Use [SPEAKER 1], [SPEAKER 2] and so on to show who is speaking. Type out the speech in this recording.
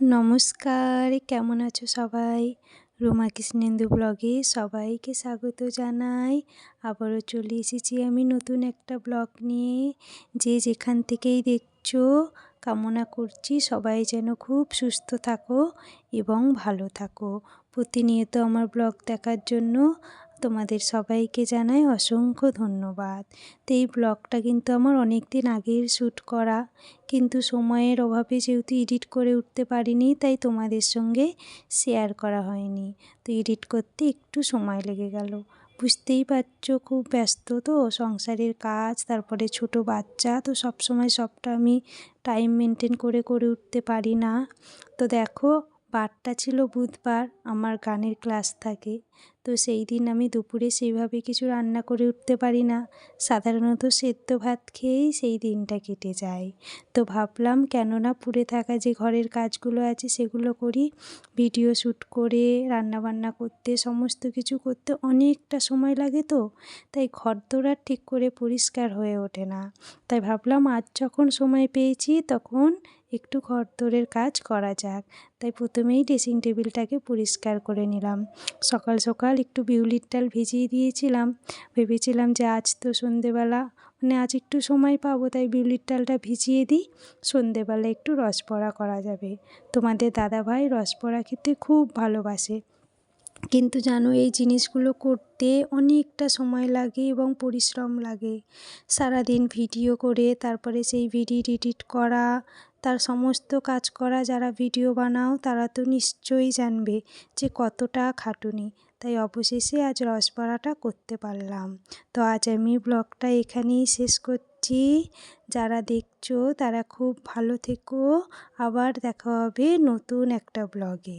[SPEAKER 1] নমস্কার, কেমন আছো সবাই? রুমা কৃষ্ণেন্দু ব্লগে সবাইকে স্বাগত জানাই। আবারও চলে এসেছি আমি নতুন একটা ব্লগ নিয়ে। যে যেখান থেকেই দেখছো, কামনা করছি সবাই যেন খুব সুস্থ থাকো এবং ভালো থাকো। প্রতিনিয়ত আমার ব্লগ দেখার জন্য তোমাদের সবাইকে জানাই অসংখ্য ধন্যবাদ। তো এই ব্লগটা কিন্তু আমার অনেক দিন আগের শ্যুট করা, কিন্তু সময়ের অভাবে যেহেতু এডিট করে উঠতে পারিনি, তাই তোমাদের সঙ্গে শেয়ার করা হয়নি। তো এডিট করতে একটু সময় লেগে গেল। বুঝতেই পারছো, খুব ব্যস্ত তো, সংসারের কাজ, তারপরে ছোট বাচ্চা, তো সবসময় সবটা আমি টাইম মেনটেন করে উঠতে পারি না। তো দেখো, বারটা ছিল বুধবার, আমার গানের ক্লাস থাকে। তো সেই দিন আমি দুপুরে সেইভাবে কিছু রান্না করে উঠতে পারি না, সাধারণত সেদ্ধ ভাত খেয়েই সেই দিনটা কেটে যায়। তো ভাবলাম কেন না পুড়ে থাকা যে ঘরের কাজগুলো আছে সেগুলো করি। ভিডিও শ্যুট করে রান্নাবান্না করতে, সমস্ত কিছু করতে অনেকটা সময় লাগে, তো তাই ঘরদোর আর ঠিক করে পরিষ্কার হয়ে ওঠে না। তাই ভাবলাম আজ যখন সময় পেয়েছি তখন একটু ঘরদোরের কাজ করা যাক। তাই প্রথমেই ড্রেসিং টেবিলটাকে পরিষ্কার করে নিলাম। সকাল সকাল একটু বিউলির ডাল ভিজিয়ে দিয়েছিলাম, ভেবেছিলাম যে আজ তো সন্ধেবেলা আজ একটু সময় পাবো, তাই বিউলির ডালটা ভিজিয়ে দিই, সন্ধেবেলা একটু রসবড়া করা যাবে। তোমাদের দাদাভাই রসবড়া খেতে খুব ভালোবাসে, কিন্তু জানো এই জিনিসগুলো করতে অনেকটা সময় লাগে এবং পরিশ্রম লাগে। সারাদিন ভিডিও করে তারপরে সেই ভিডিও এডিট করা, তার সমস্ত কাজ করা। যারা ভিডিও বানাও তারা তো নিশ্চয়ই জানবে যে কতটা খাটুনি। তাই অবশেষে আজ রসবড়াটা করতে পারলাম। তো আজ আমি ব্লগটা এখানেই শেষ করছি। যারা দেখছো তারা খুব ভালো থেকো, আবার দেখা হবে নতুন একটা ব্লগে।